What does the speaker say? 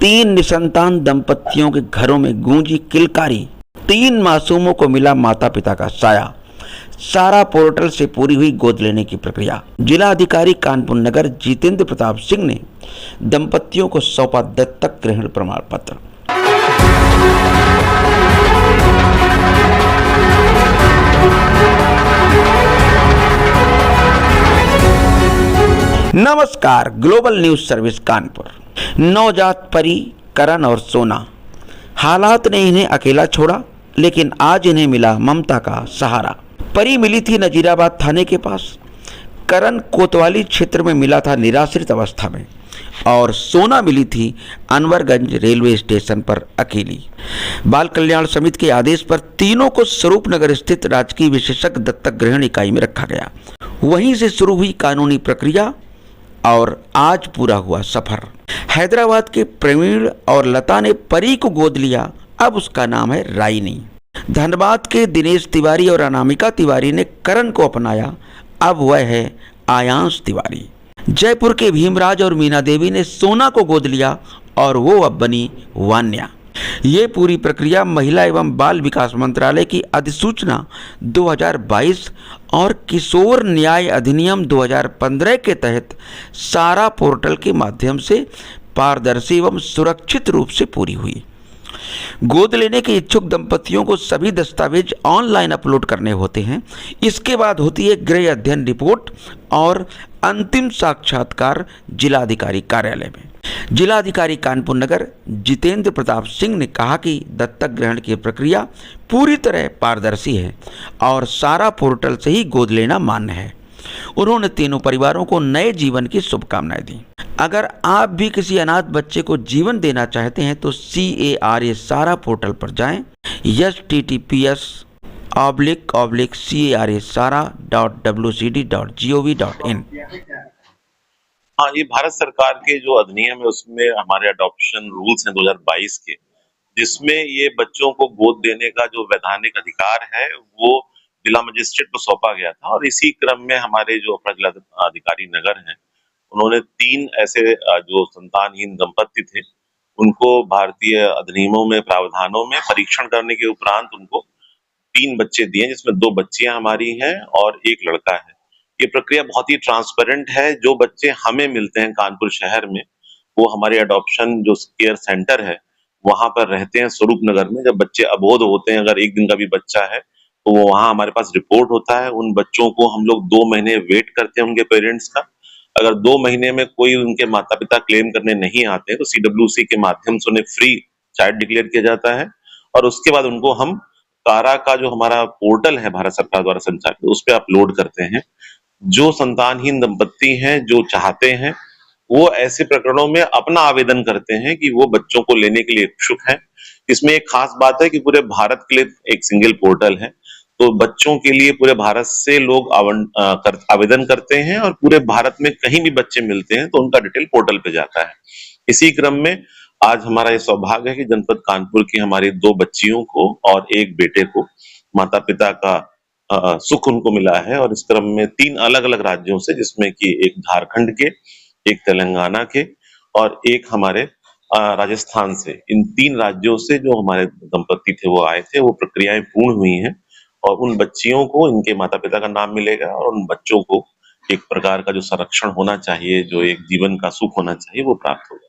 तीन निसंतान दंपतियों के घरों में गूंजी किलकारी। 3 मासूमों को मिला माता पिता का साया। सारा पोर्टल से पूरी हुई गोद लेने की प्रक्रिया। जिला अधिकारी कानपुर नगर जितेंद्र प्रताप सिंह ने दंपतियों को सौंपा दत्तक ग्रहण प्रमाण पत्र। नमस्कार, ग्लोबल न्यूज सर्विस कानपुर। नवजात परी, करण और सोना। हालात ने इन्हें अकेला छोड़ा, लेकिन आज इन्हें मिला ममता का सहारा। परी मिली थी नजीराबाद थाने के पास, करण कोतवाली क्षेत्र में मिला था निराश्रित अवस्था में, और सोना मिली थी अनवरगंज रेलवे स्टेशन पर अकेली। बाल कल्याण समिति के आदेश पर तीनों को स्वरूपनगर स्थित राजकीय विशेषज्ञ दत्तक ग्रहण इकाई में रखा गया। वहीं से शुरू हुई कानूनी प्रक्रिया और आज पूरा हुआ सफर। हैदराबाद के प्रवीण और लता ने परी को गोद लिया, अब उसका नाम है राइनी। धनबाद के दिनेश तिवारी और अनामिका तिवारी ने करण को अपनाया, अब वह है आयांश तिवारी। जयपुर के भीमराज और मीना देवी ने सोना को गोद लिया और वो अब बनी वान्या। ये पूरी प्रक्रिया महिला एवं बाल विकास मंत्रालय की अधिसूचना 2022 और किशोर न्याय अधिनियम 2015 के तहत सारा पोर्टल के माध्यम से पारदर्शी एवं सुरक्षित रूप से पूरी हुई। गोद लेने के इच्छुक दंपतियों को सभी दस्तावेज ऑनलाइन अपलोड करने होते हैं। इसके बाद होती है गृह अध्ययन रिपोर्ट और अंतिम साक्षात्कार जिलाधिकारी कार्यालय में। जिलाधिकारी कानपुर नगर जितेंद्र प्रताप सिंह ने कहा कि दत्तक ग्रहण की प्रक्रिया पूरी तरह पारदर्शी है और सारा पोर्टल से ही गोद लेना मान्य है। उन्होंने तीनों परिवारों को नए जीवन की शुभकामनाएं दी। अगर आप भी किसी अनाथ बच्चे को जीवन देना चाहते हैं तो CARA सारा पोर्टल पर जाएं। https://carasara.wcd.gov.in। हाँ, ये भारत सरकार के जो अधिनियम है उसमें हमारे अडॉप्शन रूल्स हैं 2022 के, जिसमें ये बच्चों को गोद देने का जो वैधानिक अधिकार है वो जिला मजिस्ट्रेट को सौंपा गया था। और इसी क्रम में हमारे जो अपर जिला अधिकारी नगर हैं, उन्होंने 3 ऐसे जो संतानहीन दंपति थे उनको भारतीय अधिनियमों में प्रावधानों में परीक्षण करने के उपरांत उनको 3 बच्चे दिए, जिसमें 2 बच्चियां हमारी हैं और 1 लड़का है। ये प्रक्रिया बहुत ही ट्रांसपेरेंट है। जो बच्चे हमें मिलते हैं कानपुर शहर में, वो हमारे अडॉप्शन जो केयर सेंटर है वहां पर रहते हैं स्वरूपनगर में। जब बच्चे अबोध होते हैं, अगर 1 दिन का भी बच्चा है तो वो वहां हमारे पास रिपोर्ट होता है। उन बच्चों को हम लोग 2 महीने वेट करते हैं उनके पेरेंट्स का। अगर 2 महीने में कोई उनके माता पिता क्लेम करने नहीं आते तो CWC के माध्यम से उन्हें फ्री चाइल्ड डिक्लेयर किया जाता है, और उसके बाद उनको हम कारा का जो हमारा पोर्टल है भारत सरकार द्वारा संचालित, उस पर अपलोड करते हैं। जो संतानहीन दंपत्ति हैं, जो चाहते हैं, वो ऐसे प्रकरणों में अपना आवेदन करते हैं कि वो बच्चों को लेने के लिए इच्छुक हैं। इसमें एक खास बात है कि पूरे भारत के लिए एक सिंगल पोर्टल है, तो बच्चों के लिए पूरे भारत से लोग आवेदन करते हैं, और पूरे भारत में कहीं भी बच्चे मिलते हैं तो उनका डिटेल पोर्टल पे जाता है। इसी क्रम में आज हमारा ये सौभाग्य है कि जनपद कानपुर की हमारी 2 बच्चियों को और 1 बेटे को माता पिता का सुख उनको मिला है। और इस क्रम में 3 अलग अलग राज्यों से, जिसमें कि 1 झारखंड के, 1 तेलंगाना के और 1 हमारे राजस्थान से, इन 3 राज्यों से जो हमारे दंपति थे वो आए थे। वो प्रक्रियाएं पूर्ण हुई हैं और उन बच्चियों को इनके माता पिता का नाम मिलेगा, और उन बच्चों को एक प्रकार का जो संरक्षण होना चाहिए, जो एक जीवन का सुख होना चाहिए, वो प्राप्त होगा।